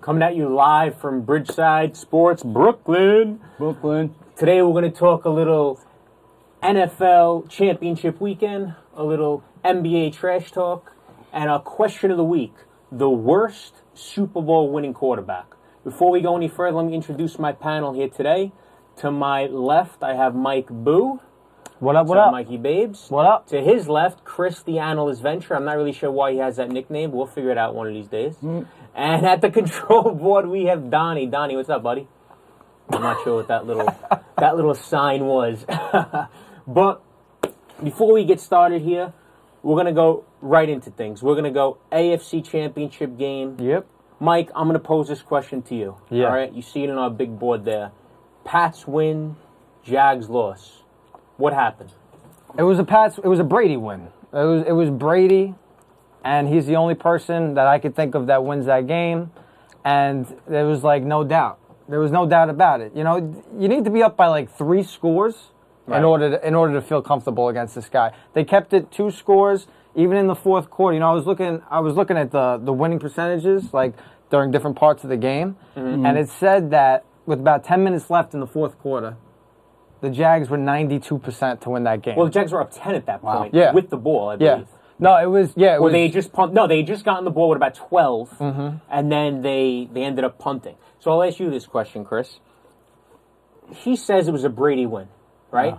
Coming at you live from Bridgeside Sports, Brooklyn. Today we're going to talk a little NFL championship weekend, a little NBA trash talk, and our question of the week, the worst Super Bowl winning quarterback. Before we go any further, let me introduce my panel here today. To my left, I have Mike Boo. What up? Mikey Babes. What up? To his left, Chris the Analyst Venture. I'm not really sure why he has that nickname. We'll figure it out one of these days. And at the control board, we have Donnie. Donnie, what's up, buddy? I'm not sure what that little sign was. But before we get started here, we're going to go right into things. We're going to go AFC Championship game. Yep. Mike, I'm going to pose this question to you. Yeah. All right? You see it on our big board there. Pats win, Jags loss. What happened? It was a Brady win. It was Brady, and he's the only person that I could think of that wins that game. And there was no doubt. There was no doubt about it. You know, you need to be up by 3 scores in order to feel comfortable against this guy. They kept it 2 scores even in the fourth quarter. You know, I was looking at the winning percentages during different parts of the game, and it said that with about 10 minutes left in the fourth quarter, the Jags were 92% to win that game. Well, the Jags were up 10 at that point with the ball, I believe. No, it was. They had just pumped. No, they had just gotten the ball with about 12, and then they ended up punting. So I'll ask you this question, Chris. He says it was a Brady win, right?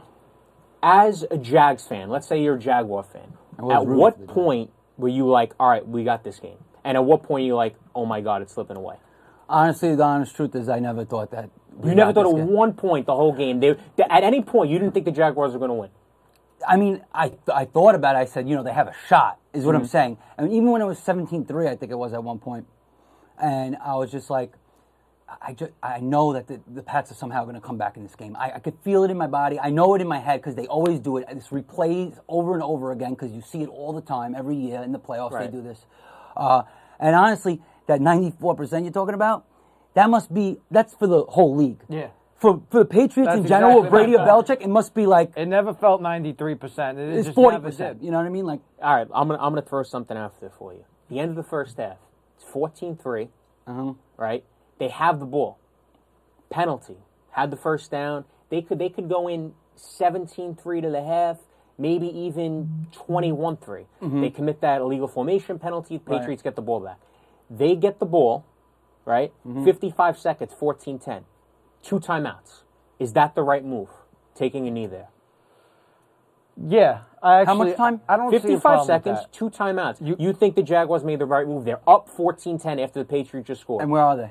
As a Jags fan, let's say you're a Jaguar fan, at what point were you like, all right, we got this game? And at what point are you like, oh my God, it's slipping away? Honestly, the honest truth is I never thought that. You never thought at one point the whole game, at any point, you didn't think the Jaguars were going to win? I mean, I thought about it. I said, they have a shot, is what I'm saying. I mean, even when it was 17-3, I think it was at one point, and I was just like, I know that the Pats are somehow going to come back in this game. I could feel it in my body. I know it in my head because they always do it. This replays over and over again because you see it all the time. Every year in the playoffs, they do this. And honestly, that 94% you're talking about, that's for the whole league. Yeah. For the Patriots in general, with Brady or Belichick, it must be like... It never felt 93%. It's 40%. You know what I mean? All right, I'm gonna throw something out there for you. The end of the first half, it's 14-3, right? They have the ball. Penalty. Had the first down. They could go in 17-3 to the half, maybe even 21-3. They commit that illegal formation penalty. Patriots get the ball back. They get the ball, right? 55 seconds, 14-10. 2 timeouts. Is that the right move? Taking a knee there. Yeah. How much time? I don't 55 seconds, 2 timeouts. You think the Jaguars made the right move? They're up 14-10 after the Patriots just scored. And where are they?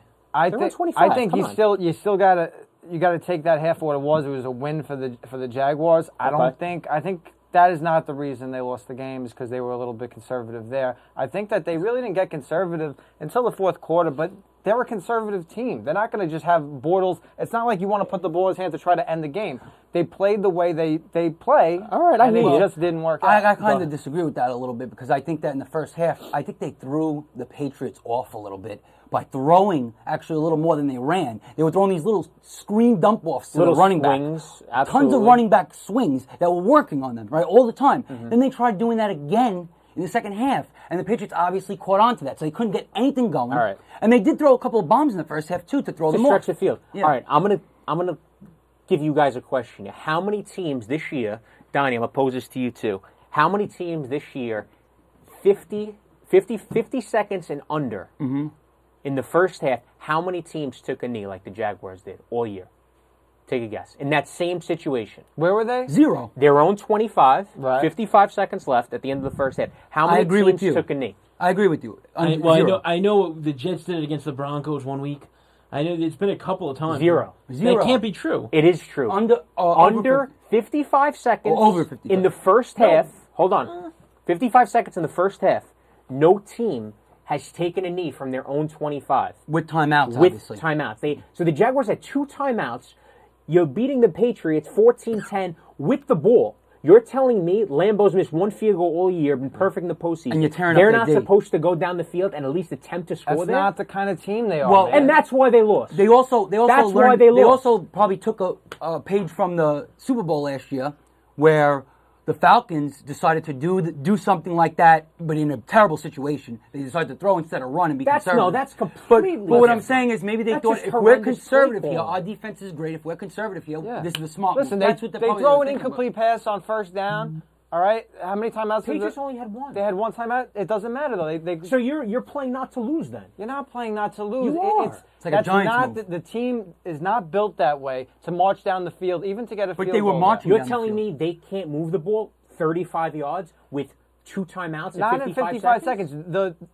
They're on 25. I think you still gotta take that half for what it was. It was a win for the Jaguars. I think that is not the reason they lost the game, is because they were a little bit conservative there. I think that they really didn't get conservative until the fourth quarter, but they're a conservative team. They're not going to just have Bortles. It's not like you want to put the ball in his hand to try to end the game. They played the way they play. All right, and it just didn't work out. I kind of disagree with that a little bit, because I think that in the first half, I think they threw the Patriots off a little bit by throwing actually a little more than they ran. They were throwing these little screen dump-offs to the running swings, back. Tons of running back swings that were working on them, right, all the time. Then they tried doing that again in the second half, and the Patriots obviously caught on to that, so they couldn't get anything going. All right. And they did throw a couple of bombs in the first half, too, to throw them off. Stretch the field. Yeah. All right, I'm gonna give you guys a question. How many teams this year, Donnie, I'm going to pose this to you, too. How many teams this year, 50 seconds and under, in the first half, how many teams took a knee like the Jaguars did all year? Take a guess. In that same situation. Where were they? 0. Their own 25, right. 55 seconds left at the end of the first half. How many teams took a knee? I agree with you. I know the Jets did it against the Broncos one week. I know it's been a couple of times. 0. That can't be true. It is true. Under 55 seconds over 55. In the first half. Hold on. 55 seconds in the first half. No team has taken a knee from their own 25. With timeouts, obviously. With timeouts. So the Jaguars had 2 timeouts. You're beating the Patriots 14-10 with the ball. You're telling me Lambeau's missed 1 field goal all year, been perfect in the postseason. And you're tearing They're up not supposed to go down the field and at least attempt to score That's there? not the kind of team they are. Well, and that's why they lost. They also That's why they lost. They also probably took a page from the Super Bowl last year, where The Falcons decided to do something like that, but in a terrible situation. They decided to throw instead of run and be conservative. That's completely But what I'm different. saying is maybe they That's thought just if we're horrendous conservative play here, calling. our defense is great. If we're conservative here, Yeah. this is a smart Listen, move. they That's what they're probably throw an thinking about. incomplete pass on first down. All right, how many timeouts? Patriots only had one. They had one timeout. It doesn't matter though. So you're playing not to lose then. You're not playing not to lose. You are. It's like a that's Giants not move. the team is not built that way to march down the field, even to get a But field they were goal marching back. You're down the telling field. me they can't move the ball 35 yards with 2 timeouts in Not 55 in 55 seconds.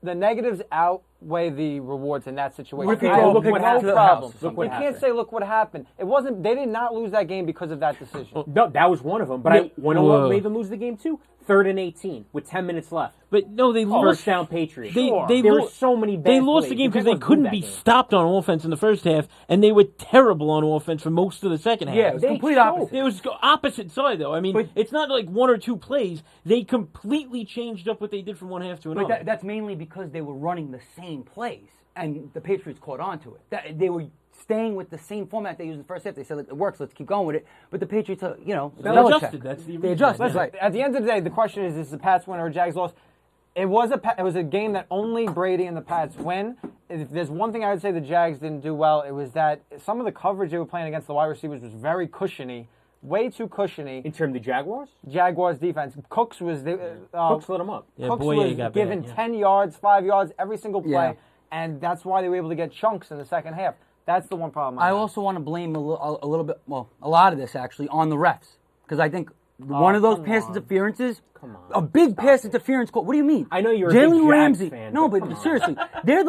The negatives outweigh the rewards in that situation. What if you I go have pick no that to the problem. house? Look what You can't happened. say, "Look what happened." It wasn't. They did not lose that game because of that decision. No, that was one of them. But Yeah. I went Whoa. what made them lose the game too. 3rd and 18 with 10 minutes left. But no, they lost. First down Patriots. They there were lo- so many bad They lost the plays. game because they Jaguars blew couldn't that be game. stopped on offense in the first half, and they were terrible on offense for most of the second half. Yeah, it was They complete choked. opposite. It was opposite side, though. I mean, But- it's not like 1 or 2 plays. They completely changed up what they did from one half to another. But that's mainly because they were running the same plays, and the Patriots caught on to it. They were staying with the same format they used in the first half. They said, it works, let's keep going with it. But the Patriots, They Belichick. adjusted. That's the They reason. adjusted, Listen, right. at the end of the day, the question is the Pats win or a Jags loss? It was a game that only Brady and the Pats win. If there's one thing I would say the Jags didn't do well, it was that some of the coverage they were playing against the wide receivers was very cushiony, way too cushiony. In terms of the Jaguars, Jaguars defense. Cooks was Cooks lit them up. Yeah, Cooks Boye was got given bad, yeah. 10 yards, 5 yards every single play, Yeah. and that's why they were able to get chunks in the second half. That's the one problem. I have. also want to blame a little bit, well, a lot of this actually, on the refs. Because I think one of those come pass on. interferences, Come on. a big Stop pass it. interference call. What do you mean? I know you're a big Jalen Jags Ramsey. fan, No, but but come on. seriously, they're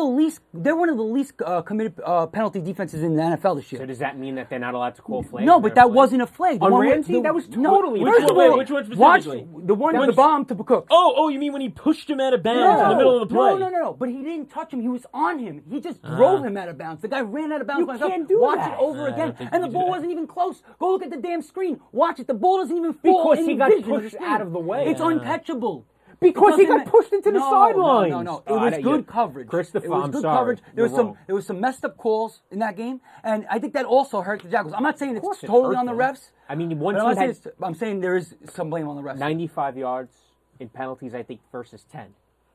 one of the least committed penalty defenses in the NFL this year. So does that mean that they're not allowed to call flags? No, for but their that plays? wasn't a flag. The On one with- Ramsey? That was no, totally first a of flag. all, Which one watch specifically? the one with When- the bomb to Cook. Oh, you mean when he pushed him out of bounds in the middle of the play? No. But he didn't touch him. He was on him. He just drove him out of bounds. The guy ran out of bounds You by himself. can't do Watch that. it over I again. don't think And you the can ball do that. wasn't even close. Go look at the damn screen. Watch it. The ball doesn't even fall Because in he got vision of the pushed screen. out of the way. It's Yeah. uncatchable. Because It he doesn't got pushed into the no, sidelines. No. It Oh, was I- good you- coverage. Christopher, it was I'm good sorry. coverage. You're wrong. There was some messed up calls in that game, and I think that also hurt the Jaguars. I'm not saying course it's it totally hurt on the them. refs. I mean, one but team had I'm saying there is some blame on the refs. 95 yards in penalties, I think, versus 10.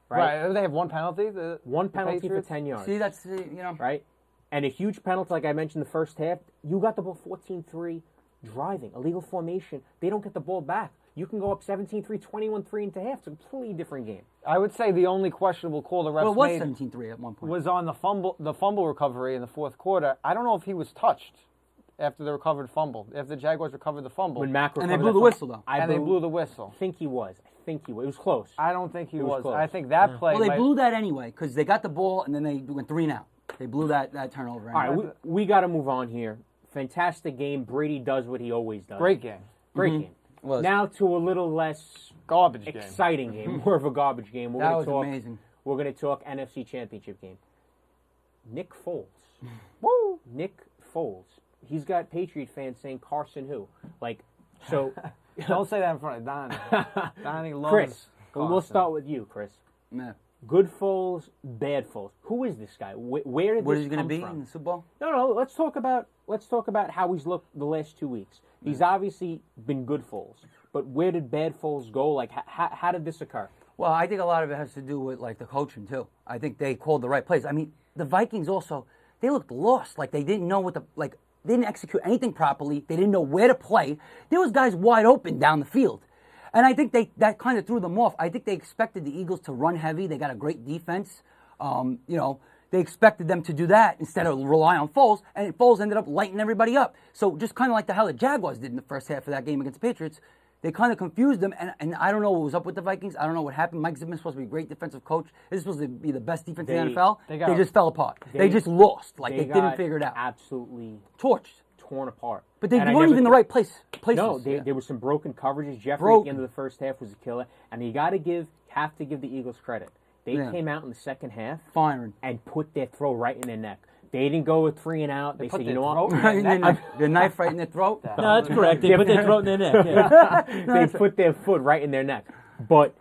Right. They have one penalty. One penalty Patriots? for 10 yards. See, that's Right? And a huge penalty, like I mentioned, the first half. You got the ball 14-3 driving. Illegal formation. They don't get the ball back. You can go up 17-3, 21-3 into half. It's a completely different game. I would say the only questionable call the refs Well, it was made 17-3 at one point. was on the fumble recovery in the fourth quarter. I don't know if he was touched after the recovered fumble. After the Jaguars recovered the fumble, When Mac And they recovered blew that the fumble. whistle, though. and they blew the whistle. I think he was. It was close. I don't think he was was. close. I think that play. Well, they might- blew that anyway because they got the ball and then they went 3 and out. They blew that turnover. All Anyway. right, we got to move on here. Fantastic game. Brady does what he always does. Great game. Great game. Was. Now to a little less Garbage game. exciting game, more of a garbage game. That was amazing. We're going to talk NFC Championship game. Nick Foles. Woo! Nick Foles. He's got Patriot fans saying Carson who? So Don't say that in front of Donnie. Donnie loves Chris, we'll Carson. start with you, Chris. Yeah. Good Foles, bad Foles. Who is this guy? Where did What this is he going come to be from? in the Super Bowl? No. Let's talk about how he's looked the last 2 weeks. He's obviously been good Foles, but where did bad Foles go? How did this occur? Well, I think a lot of it has to do with the coaching too. I think they called the right plays. I mean, the Vikings also they looked lost. They didn't know they didn't execute anything properly. They didn't know where to play. There was guys wide open down the field, and I think that kind of threw them off. I think they expected the Eagles to run heavy. They got a great defense. They expected them to do that instead of rely on Foles, and Foles ended up lighting everybody up. So just kind of like how the Jaguars did in the first half of that game against the Patriots. They kind of confused them, and I don't know what was up with the Vikings. I don't know what happened. Mike Zimmer's supposed to be a great defensive coach. This is supposed to be the best defense in the NFL. they They got- just fell apart. They just lost. They didn't got figure it out. Absolutely Torched. torn apart. But they And I weren't never- even in the right places. No, there were some broken coverages. Jeffrey at the end of the first half was a killer, and you have to give the Eagles credit. They came out in the second half Firing. and put their throw right in their neck. They didn't go with 3 and out. They put said, their you know throat what? Right in their neck. The knife right in their throat. No, that's correct. They put their throat in their neck. Yeah. They put their foot right in their neck. But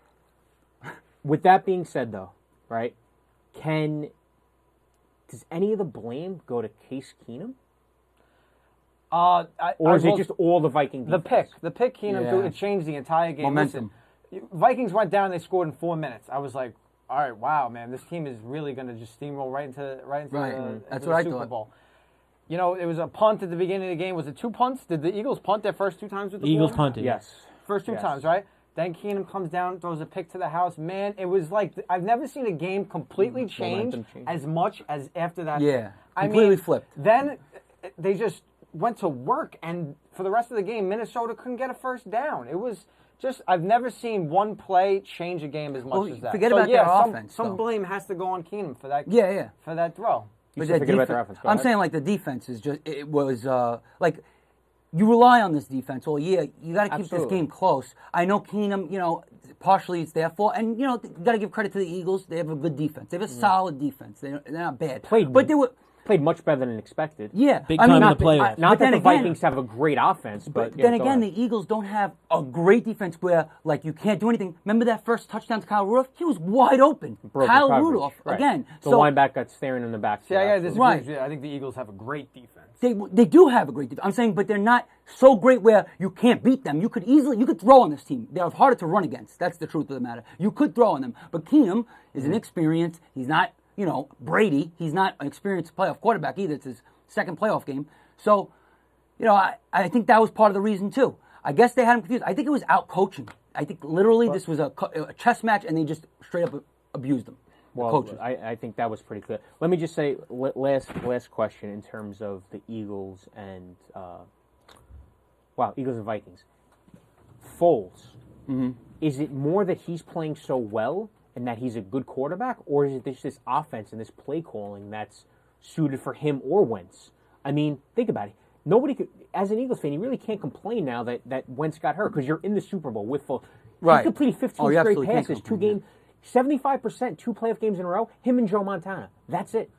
with that being said, though, right? Does any of the blame go to Case Keenum? Or is it just all the Viking defense? The pick Keenum threw, it changed the entire game. Momentum. Listen, Vikings went down, they scored in 4 minutes. I was like, all right, wow, man, this team is really going to just steamroll right into That's the what I Super thought. Bowl. You know, it was a punt at the beginning of the game. Was it 2 punts? Did the Eagles punt their first 2 times with the The Eagles ball? punted. Yes. First 2 times, right? Then Keenum comes down, throws a pick to the house. Man, it was like I've never seen a game completely change as much as after that. Yeah, I completely mean, flipped. Then they just went to work, and for the rest of the game, Minnesota couldn't get a first down. It was just I've never seen one play change a game as much as that. Forget about their offense. Some blame has to go on Keenum for that. Yeah. For that throw. You should forget about their offense. I'm saying like the defense is just it was like you rely on this defense all year. You got to keep this game close. I know Keenum, you know, partially it's their fault, and you know you got to give credit to the Eagles. They have a good defense. They have a solid defense. They're not bad. But they were. Played much better than expected. Yeah, Big time in the playoffs. Not that the Vikings have a great offense, but then again, the Eagles don't have a great defense where like you can't do anything. Remember that first touchdown to Kyle Rudolph? He was wide open. Kyle Rudolph again. The linebacker got staring in the back. See, I disagree with you. I think the Eagles have a great defense. They do have a great defense. I'm saying, but they're not so great where you can't beat them. You could throw on this team. They're harder to run against. That's the truth of the matter. You could throw on them, but Keenum is inexperienced. He's not. You know, Brady, he's not an experienced playoff quarterback either. It's his second playoff game. So, you know, I think that was part of the reason, too. I guess they had him confused. I think it was out coaching. I think literally this was a chess match, and they just straight up abused them. Well, I think that was pretty clear. Let me just say, last question in terms of the Eagles and, Eagles and Vikings. Foles, is it more that he's playing so well and that he's a good quarterback, or is it this offense and this play calling that's suited for him or Wentz? I mean, think about it. Nobody could, as an Eagles fan, you really can't complain now that Wentz got hurt because you're in the Super Bowl with full. Right. He completed 15 straight passes, 2 games, 75%, 2 playoff games in a row. Him and Joe Montana. That's it.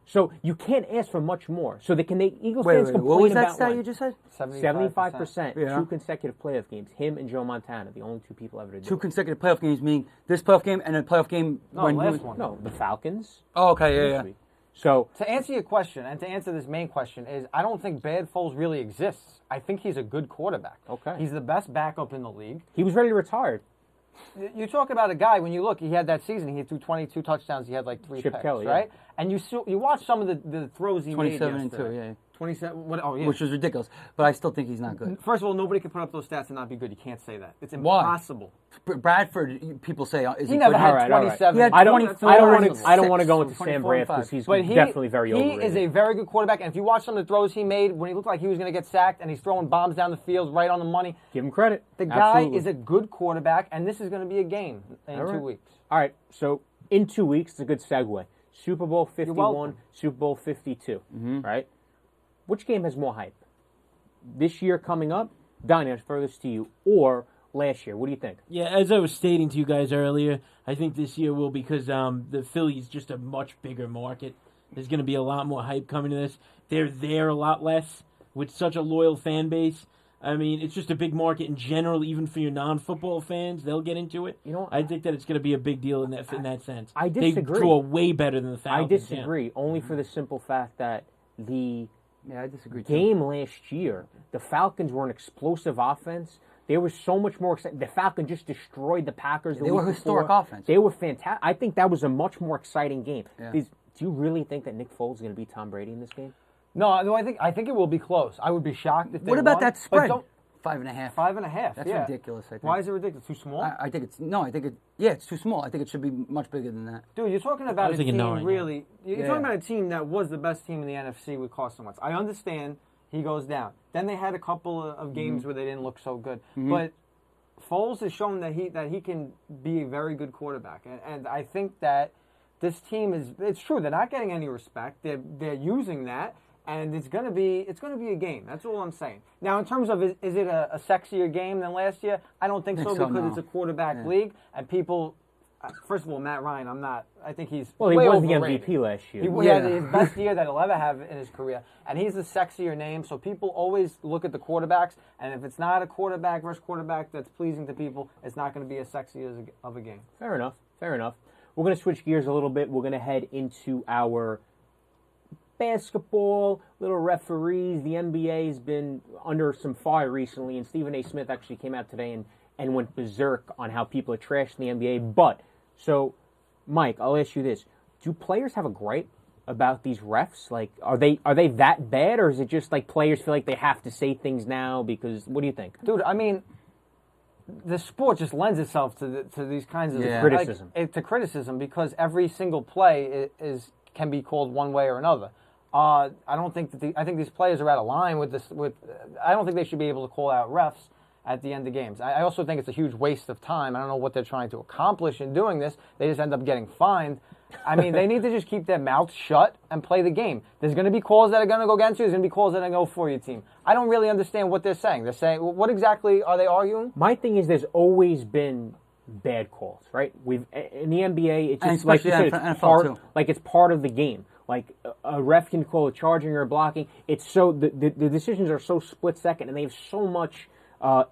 So you can't ask for much more. So Eagles fans complain what was that about stat you just said? 75%, 2 consecutive playoff games. Him and Joe Montana, the only 2 people ever to do 2 consecutive playoff games, meaning this playoff game and a playoff game. No, the Falcons. Oh, okay, yeah. So to answer your question and to answer this main question is, I don't think bad Foles really exists. I think he's a good quarterback. Okay, he's the best backup in the league. He was ready to retire. You talk about a guy, when you look, he had that season, he threw 22 touchdowns, he had like 3 picks, Kelly, right? And you watch some of the throws he made 27 yesterday. and 2, yeah. 27, yeah. Which was ridiculous, but I still think he's not good. First of all, nobody can put up those stats and not be good. You can't say that. It's impossible. Bradford, people say, is he never had 27. He had I don't want to go into 24 Sam Bradford because he's but definitely very overrated. He is a very good quarterback, and if you watch some of the throws he made when he looked like he was going to get sacked and he's throwing bombs down the field right on the money. Give him credit. The guy is a good quarterback, and this is going to be a game in 2 weeks. All right, so in 2 weeks, it's a good segue. Super Bowl 51, Super Bowl 52, right? Which game has more hype? This year coming up, Donnie, I'll throw this to you, or last year? What do you think? Yeah, as I was stating to you guys earlier, I think this year will because the Philly's just a much bigger market. There's going to be a lot more hype coming to this. They're there a lot less with such a loyal fan base. I mean, it's just a big market in general, even for your non-football fans. They'll get into it. You know, I think that it's going to be a big deal in that sense. I disagree. They draw way better than the Falcons. I disagree, only for the simple fact that I disagree too. Game last year, the Falcons were an explosive offense. They were so much more exciting. The Falcons just destroyed the Packers. They were historic offense. They were fantastic. I think that was a much more exciting game. Yeah. Do you really think that Nick Foles is going to beat Tom Brady in this game? No, I think it will be close. I would be shocked if they What about won, that spread? 5.5. 5.5. That's ridiculous, I think. Why is it ridiculous? Too small? I think it's too small. I think it should be much bigger than that. Dude, you're talking about a team talking about a team that was the best team in the NFC with Carson Wentz. I understand he goes down. Then they had a couple of games where they didn't look so good. But Foles has shown that he can be a very good quarterback. And I think that this team it's true, they're not getting any respect. They're using that. And it's gonna be a game. That's all I'm saying. Now, in terms of is it a sexier game than last year? I don't think so because no. it's a quarterback league, and people. First of all, Matt Ryan, I think he's he way was the overrated. MVP last year. He had his best year that he'll ever have in his career, and he's the sexier name. So people always look at the quarterbacks, and if it's not a quarterback versus quarterback that's pleasing to people, it's not going to be as sexy of a game. Fair enough. We're going to switch gears a little bit. We're going to head into our basketball, little referees. The NBA has been under some fire recently, and Stephen A. Smith actually came out today and went berserk on how people are trashing the NBA. But, so, Mike, I'll ask you this. Do players have a gripe about these refs? Like, are they that bad, or is it just like players feel like they have to say things now? Because, what do you think? Dude, I mean, the sport just lends itself to these kinds of criticism. To criticism, because every single play can be called one way or another. I don't think I think these players are out of line with this. I don't think they should be able to call out refs at the end of games. I also think it's a huge waste of time. I don't know what they're trying to accomplish in doing this. They just end up getting fined. I mean, they need to just keep their mouths shut and play the game. There's going to be calls that are going to go against you. There's going to be calls that are going to go for your team. I don't really understand what they're saying. They're saying, what exactly are they arguing? My thing is, there's always been bad calls, right? In the NBA, it's just like you said, it's part of the game. Like a ref can call a charging or a blocking. It's so the decisions are so split second, and they have so much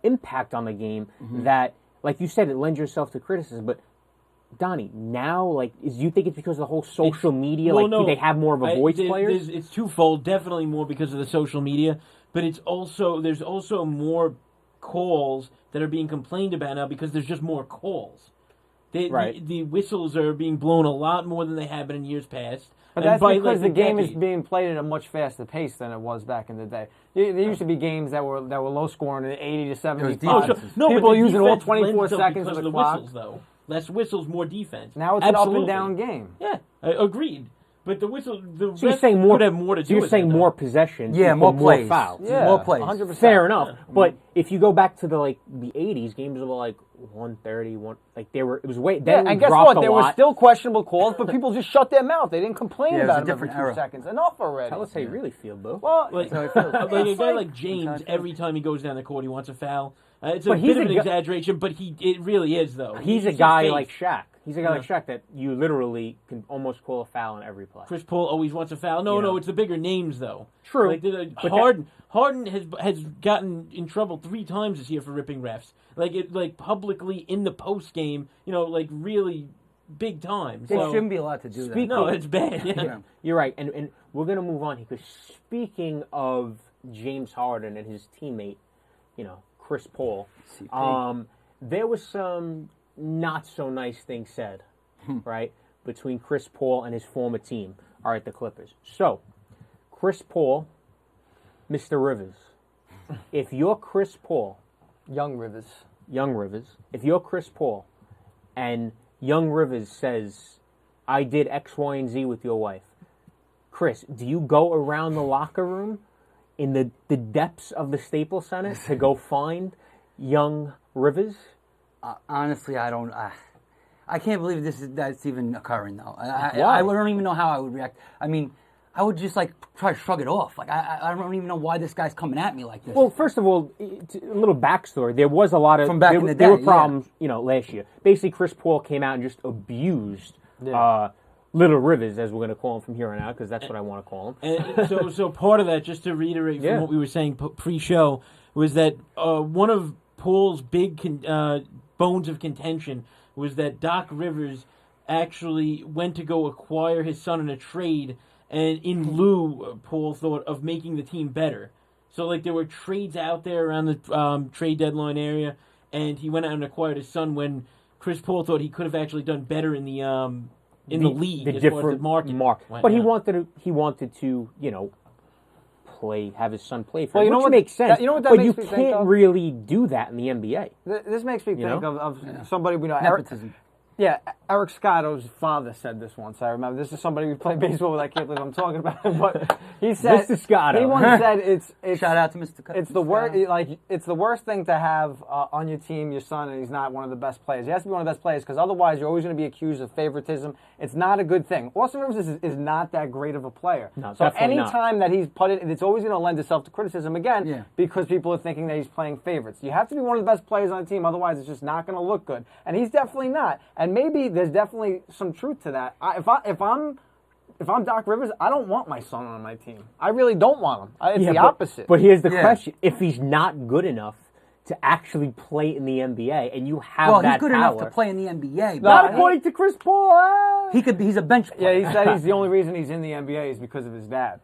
impact on the game that, like you said, it lends yourself to criticism. But Donnie, now, do you think it's because of the whole social media? Do they have more of a voice, players? It's twofold. Definitely more because of the social media, but there's also more calls that are being complained about now because there's just more calls. The whistles are being blown a lot more than they have been in years past. But that's because the game is being played at a much faster pace than it was back in the day. There used to be games that were low scoring at 80 to 75. No, people but using all defense 24 lends seconds because of the whistles, clock. though. Less whistles, more defense. Now it's Absolutely. an up and down game. Yeah, agreed. But the whistle, so you're saying more, could have more to do so you're with saying that, more possessions, more plays, more fouls, more plays. 100%. Fair enough. Yeah. But if you go back to the 80s, games were like 130, it was way. Yeah, and guess what? There were still questionable calls, but people just shut their mouth. They didn't complain about it every 2 seconds. Enough already. Tell us how you really feel, Boo. Well, a guy like James, every time he goes down the court, he wants a foul. It's a bit of an exaggeration, but it really is, though. He's a guy like Shaq. He's a guy like Shaq that you literally can almost call a foul on every play. Chris Paul always wants a foul. No, it's the bigger names, though. True. Harden has gotten in trouble 3 times this year for ripping refs. Publicly in the post game, really big time. They shouldn't be allowed to do that. No, it's bad. Yeah. You're right, and we're gonna move on because speaking of James Harden and his teammate, Chris Paul, there was some not so nice things said, right, between Chris Paul and his former team, the Clippers. So, Chris Paul, Mr. Rivers, if you're Chris Paul, Young Rivers, if you're Chris Paul, and Young Rivers says, I did X, Y, and Z with your wife, Chris, do you go around the locker room in the depths of the Staples Center to go find Young Rivers? Honestly, I don't. I can't believe that's even occurring, though. Why? I don't even know how I would react. I mean, I would just try to shrug it off. I don't even know why this guy's coming at me like this. Well, first of all, a little backstory. There was a lot of from back in the day. There were problems, last year. Basically, Chris Paul came out and just abused Little Rivers, as we're going to call him from here on out, because that's what I want to call him. And so part of that, just to reiterate from what we were saying pre-show, was that one of Paul's big bones of contention was that Doc Rivers actually went to go acquire his son in a trade, and in lieu, Paul thought of making the team better. So there were trades out there around the trade deadline area, and he went out and acquired his son when Chris Paul thought he could have actually done better in the league, the as different far as the market went. But he wanted to have his son play for him, you know which what, makes sense. You know what that but makes you me think can't of? really do that in the NBA. This makes me think of somebody we know. Nepotism. Eric Scotto's father said this once. I remember. This is somebody we played baseball with. I can't believe I'm talking about him, but he said Mr. Scotto. He once said it's shout out to Mr. Scotto. It's the worst. It's the worst thing to have on your team your son, and he's not one of the best players. He has to be one of the best players because otherwise you're always going to be accused of favoritism. It's not a good thing. Austin Rivers is not that great of a player. No, so definitely not. anytime that he's put it, it's always going to lend itself to criticism again because people are thinking that he's playing favorites. You have to be one of the best players on the team, otherwise it's just not going to look good. And he's definitely not. And maybe there's definitely some truth to that. If I'm Doc Rivers, I don't want my son on my team. I really don't want him. It's the opposite. But here's the question: if he's not good enough to actually play in the NBA, and you have Well, that he's good power. enough to play in the NBA. Not But according to Chris Paul. he's a bench Yeah, player. he said he's the only reason he's in the NBA is because of his dad.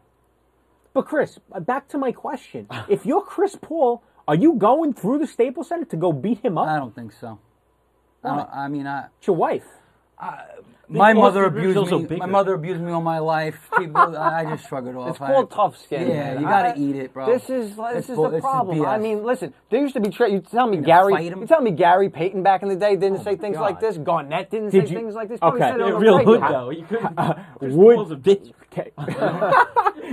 But Chris, back to my question: if you're Chris Paul, are you going through the Staples Center to go beat him up? I don't think so. It's your wife. My mother Austin Rivers abused also me. bigger. My mother abused me all my life. People, I just shrug it off. It's called tough skin. Yeah, man. you gotta eat it, bro. This is the problem. BS. I mean, listen, there used to be you tell me fight him? You tell me Gary Payton back in the day didn't say things God. like this. Garnett didn't say you- things like this. Okay. Probably said it They're on the real radio. hood though. You couldn't. Chris Would- Paul's a bitch. Okay.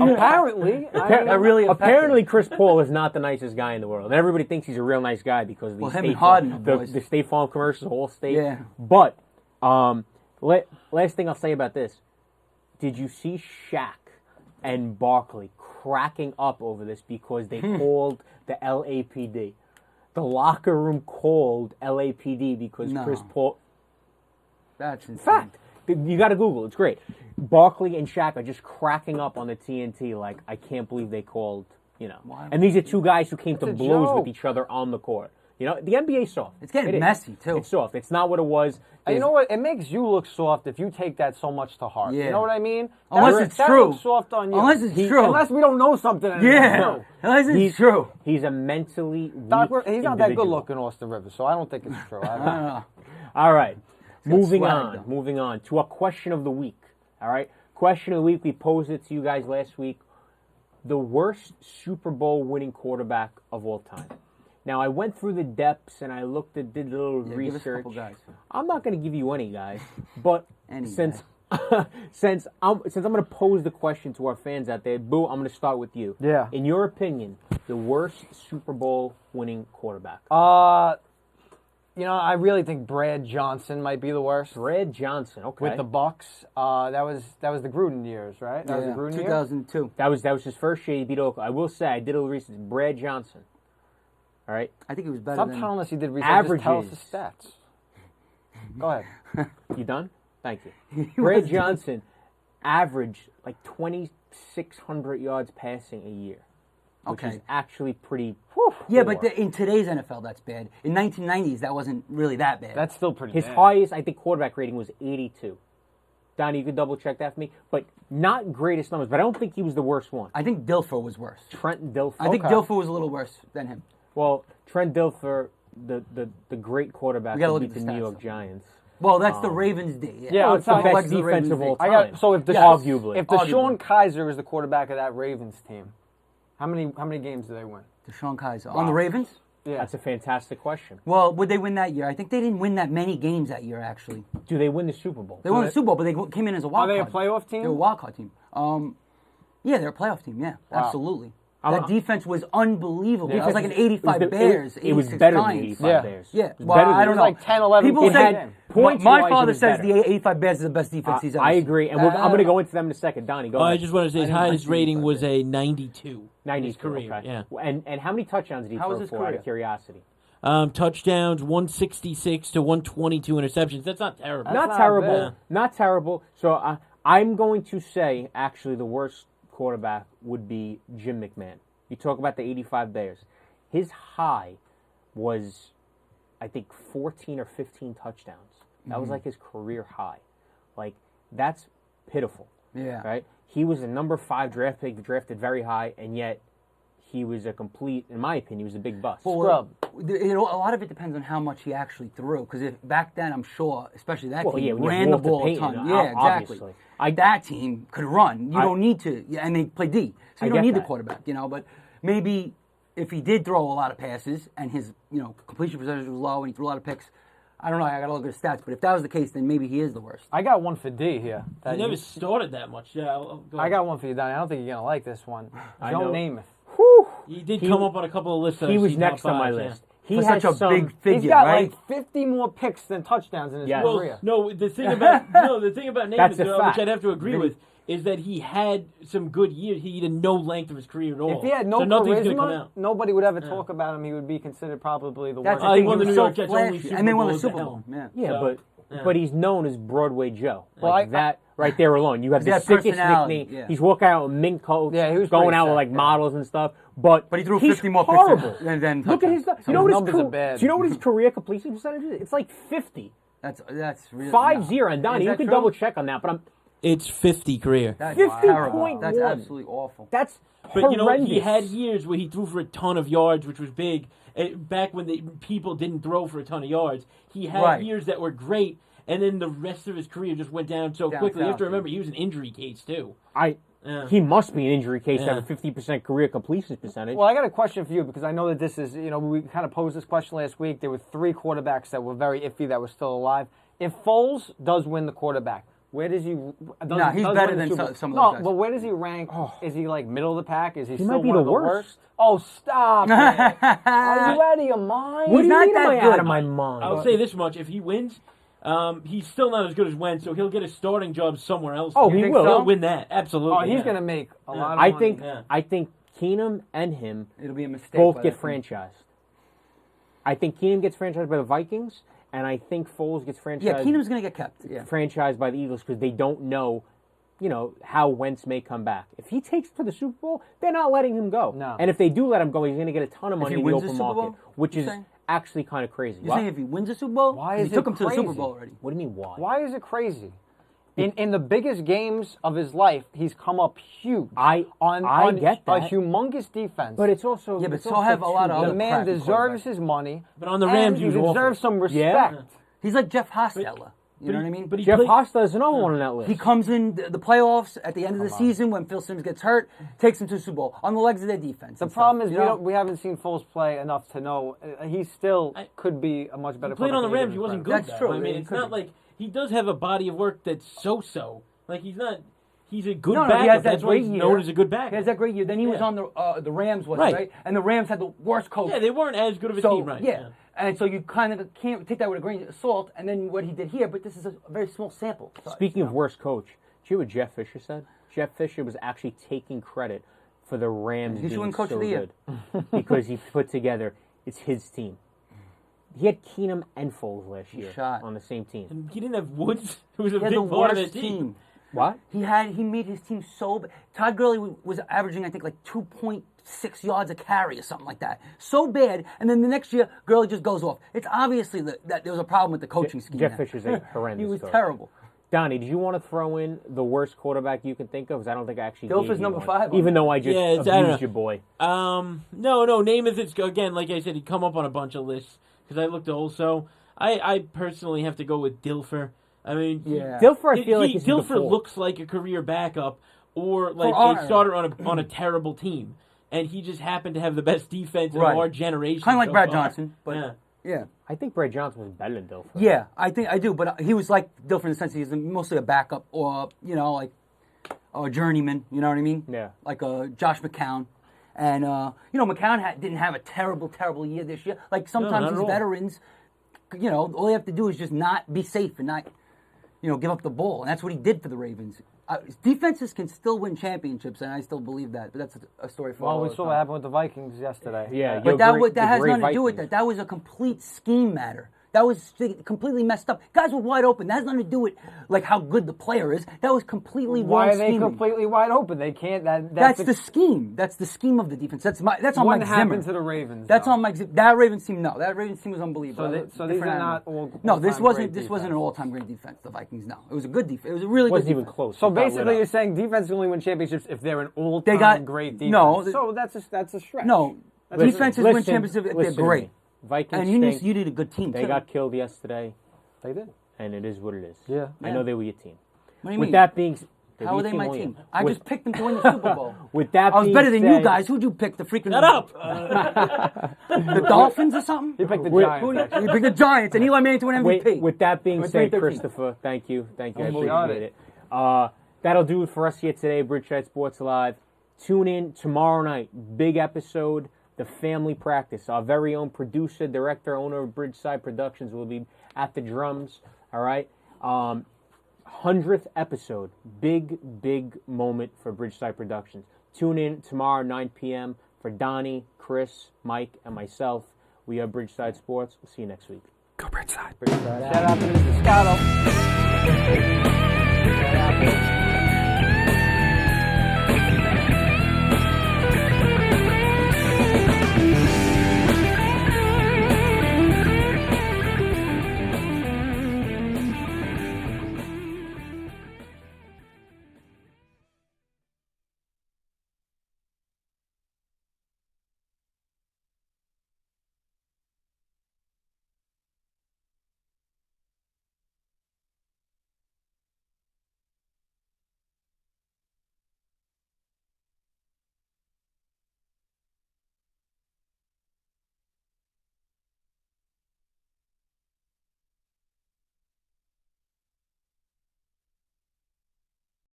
Apparently, I mean, That really affected Apparently, him. Chris Paul is not the nicest guy in the world, and everybody thinks he's a real nice guy because of Well, these him State and Harden, Farm, the boys. the State Farm commercials, all state. Yeah. But last thing I'll say about this: did you see Shaq and Barkley cracking up over this because they called the LAPD? The locker room called LAPD because No. Chris Paul. That's insane. Fact. You got to Google. It's great. Barkley and Shaq are just cracking up on the TNT like, I can't believe they called, Why? And these are two guys who came to a blows joke. with each other on the court. The NBA's soft. It's getting It is. messy, too. It's soft. It's not what it was. And you know what? It makes you look soft if you take that so much to heart. Yeah. You know what I mean? Unless That- it's that true. looks soft on you. Unless it's true. Unless we don't know something. and it's Yeah. true. Unless it's He's true. He's a mentally weak Doc, he's not that good individual. looking, Austin Rivers, so I don't think it's true. I I don't know. All right. Moving swag, on. though. Moving on to a question of the week. All right. Question of the week. We posed it to you guys last week. The worst Super Bowl winning quarterback of all time. Now, I went through the depths and I did a little Yeah, give us a research. couple guys. I'm not going to give you any guys, but Any since I'm going to pose the question to our fans out there, Boo, I'm going to start with you. Yeah. In your opinion, the worst Super Bowl winning quarterback? I really think Brad Johnson might be the worst. Brad Johnson. Okay. With the Bucks, that was the Gruden years, right? That was the Gruden years. 2002. That was his first year. He beat Oakland. I will say, I did a little research. Brad Johnson. All right. I think he was better Stop than... telling us he did research. Just tell us the Averages. stats. Go ahead. You done? Thank you. Brad Johnson averaged like 2,600 yards passing a year, which is Okay. actually pretty. Yeah, poor. but in today's NFL, that's bad. In 1990s, that wasn't really that bad. That's still pretty his bad. highest, I think, quarterback rating was 82. Donnie, you could double check that for me. But not greatest numbers. But I don't think he was the worst one. I think Dilfer was worse. Trent Dilfer. I think Okay. Dilfer was a little worse than him. Well, Trent Dilfer, the great quarterback, We gotta who look beat at the the New stats, York though. Giants. Well, that's the Ravens' day. Yeah, Well, I'll it's the tell you, best like the defense Ravens of all did. time. So if the Yes. Arguably. if Deshaun Arguably. Kaiser is the quarterback of that Ravens team, how many games do they win? Deshaun Kaiser. On the Ravens? Yeah. That's a fantastic question. Well, would they win that year? I think they didn't win that many games that year, actually. Do they win the Super Bowl? They won the Super Bowl, but they came in as a wild Are they a card. playoff team? They're a wild card team. Yeah, they're a playoff team. Yeah, absolutely. That defense was unbelievable. It was like an 85 Bears. It was 86 better than Giants. 85 Yeah. Bears. Yeah, It was well, better than I don't know. like 10, 11 People points say, a game. Points-wise, my it father was says better. the 85 Bears is the best defense he's ever I seen. agree, and I'm going to go into them in a second. Donnie, go I ahead. just want to say his I didn't highest like rating 85 was there. a 92 in his 92, career. okay. Yeah. And how many touchdowns did he How throw was his for, out career? of curiosity? Touchdowns 166 to 122 interceptions. That's not terrible. Not not terrible. bad. Not terrible. So I'm going to say, actually, the worst quarterback would be Jim McMahon. You talk about the 85 Bears. His high was, I think, 14 or 15 touchdowns. That was like his career high. Like, that's pitiful. Yeah. Right? He was a number 5 draft pick, drafted very high, and yet he was a complete, in my opinion, he was a big bust. Scrub. A lot of it depends on how much he actually threw. Because if back then, I'm sure, especially that Well, team yeah, when you ran the have Walter ball a Payton, ton. Yeah, exactly. obviously. That team could run. You don't need to, and they play D, so I you don't get need the that. quarterback. But maybe if he did throw a lot of passes and his completion percentage was low and he threw a lot of picks, I don't know. I got to look at his stats, but if that was the case, then maybe he is the worst. I got one for D here. He never started that much. Yeah, I'll go I got one for you, Donnie. I don't think you're gonna like this one. I Joe know. Namath. He did come up on a couple of lists. that He I've was seen next top on my five, list. He For has such a some, big figure, He's got right? like 50 more picks than touchdowns in his Yes. career. No, the thing about Namath, That's a which fact. I'd have to agree with, is that he had some good years. He had no length of his career at all. If he had no so nothing's gonna come charisma, out. nobody would ever talk about him. He would be considered probably the That's worst. the he thing. won He the was New so York Jets only flashy. Super And they won Bowl the as the Super Bowl. helm. Yeah. Yeah, So- but but he's known as Broadway Joe. Well, Like that right there alone. You have the that sickest personality, nickname. yeah. He's walking out with mink coats, Yeah, he was going pretty out with sick, like yeah. models and stuff. But But he threw he's 50 more horrible. picks than Look at his. You know what his numbers are bad. Do you know what his career completion percentage is? It's like 50. That's really 5-0. And Donnie, Is you that can true? double check on that, but I'm It's 50 career. That's 50.1. terrible. That's absolutely awful. That's But horrendous. you know, he had years where he threw for a ton of yards, which was big. Back when the people didn't throw for a ton of yards, he had Right. years that were great, and then the rest of his career just went down so Down quickly. You have to south, remember, he was an injury case too. He must be an injury case to Yeah. have a 50% career completion percentage. Well, I got a question for you because I know that this is, we kind of posed this question last week. There were 3 quarterbacks that were very iffy that were still alive. If Foles does win the quarterback, where does he? No, he's better than some of those guys. But where does he rank? Is he like middle of the pack? Is he still might be one the of the worst. Oh, stop! Man. Are you out of your mind? What do you not mean am that I good. out of my mind? I'll say this much: if he wins, he's still not as good as Wentz, so he'll get a starting job somewhere else. Oh, You he think will. He'll win that, absolutely. Oh, he's yeah. gonna make a lot of I money. think Yeah. I think Keenum and him It'll be a mistake. both by get that point. franchised. I think Keenum gets franchised by the Vikings, and I think Foles gets franchised. Yeah, Keenum's going to get kept. Yeah. franchised by the Eagles because they don't know, how Wentz may come back. If he takes to the Super Bowl, they're not letting him go. No. And if they do let him go, he's going to get a ton of money he in the wins the open Super Bowl, market, which you're is saying? actually kind of crazy. You're What? saying if he wins the Super Bowl? Why 'Cause is he took it him to the Super crazy? Bowl already. What do you mean why? Why is it crazy? In the biggest games of his life, he's come up huge. I on get a that. humongous defense. But it's also Yeah, but it's so also have a lot of too other the man crappy deserves quarterbacks. his money. But on the and Rams, he he was awful. deserves some Yeah. respect. He's like Jeff Hostetler. You know what I mean? But he Jeff played- Hosta is another one on that list. He comes in the playoffs at the end of the season when Phil Simms gets hurt, takes him to the Super Bowl on the legs of their defense. The and problem stuff, is you know? we haven't seen Foles play enough to know he still could be a much better. He played on the quarterback Rams. than He wasn't good. Frank. That's though. true. I mean, He it's could not be. like he does have a body of work that's so-so. Like he's not. He's a good No, he backup. has that That's why great he's year. known as a good backup. He has that great year. Then he was Yeah. on the Rams, Right. right? And the Rams had the worst coach. Yeah, they weren't as good of a So team, right? yeah. And so you kind of can't take that with a grain of salt. And then what he did here, but this is a very small sample size. Speaking of worst coach, did you hear what Jeff Fisher said? Jeff Fisher was actually taking credit for the Rams He should being win Coach so of the Year. good because he put together it's his team. He had Keenum and Foles last year shot. on the same team. And he didn't have Woods, who was a He had big the part of worst that team. What? He made his team so bad. Todd Gurley was averaging, I think, like 2.6 yards a carry or something like that. So bad, and then the next year, Gurley just goes off. It's obviously that there was a problem with the coaching scheme. Jeff there. Fisher's a horrendous He was coach. terrible. Donnie, did you want to throw in the worst quarterback you can think of? Because I don't think I actually Dilfer's gave you number one. 5 on Even that. though I just Yeah, it's- I don't abused know. your boy. No, Namath is again, like I said, he'd come up on a bunch of lists because I looked also. I personally have to go with Dilfer. I mean, Yeah. Dilfer, I feel like he's the Dilfer default. looks like a career backup or like our a starter on a terrible team, and he just happened to have the best defense in Right. our generation. Kind of like so Brad far. Johnson, but Yeah. yeah. I think Brad Johnson was better than Dilfer. Yeah, I think I do, but he was like Dilfer in the sense he's mostly a backup or, like a journeyman, you know what I mean? Yeah. Like Josh McCown. And, McCown didn't have a terrible, terrible year this year. Like sometimes not at these all. veterans, all they have to do is just not be safe and not, give up the ball. And that's what he did for the Ravens. Defenses can still win championships, and I still believe that. But that's a story for Well, all we the saw time. what happened with the Vikings yesterday. Yeah, But that has great nothing to do with Vikings. that. That was a complete scheme matter. That was completely messed up. Guys were wide open. That has nothing to do with like how good the player is. That was completely Why wrong are they scheming. completely wide open? They can't. That's the scheme. That's the scheme of the defense. That's on what Mike Zimmer. happened to the Ravens. That's though? on Mike Zimmer. That Ravens team, no. That Ravens team was unbelievable. So these Different are not animal. all. No, this all-time wasn't. great This wasn't an defense. all-time great defense. The Vikings, no. It was a good defense. It was a really It wasn't good even defense. close. So It got lit basically, up. you're saying defense only win championships if they're an all-time They got- great defense. no, so that's a stretch. No, Listen, defenses win listen, championships if they're listen to great. me. Vikings And you stink. need a good team. They too. got killed yesterday, They did. and it is what it is. Yeah. I know they were your team. What do you With mean? that being How are they my won't you? team? I With- just picked them to win the Super Bowl. With that I was being better than you said- guys. Who'd you pick? The freaking Shut up! the Dolphins or something? You picked the Wait, Giants. actually. You picked the Giants and Eli Manning to win MVP. Wait, with that being With said, 313. Christopher, thank you. I got appreciate it. it. That'll do it for us here today, Bridgeside Sports Live. Tune in tomorrow night. Big episode, The Family Practice. Our very own producer, director, owner of Bridgeside Productions will be at the drums. All right? 100th episode. Big moment for Bridgeside Productions. Tune in tomorrow, 9 p.m. for Donnie, Chris, Mike, and myself. We are Bridgeside Sports. We'll see you next week. Go Bridgeside. Shout out to Mr. Scotto. Shout out.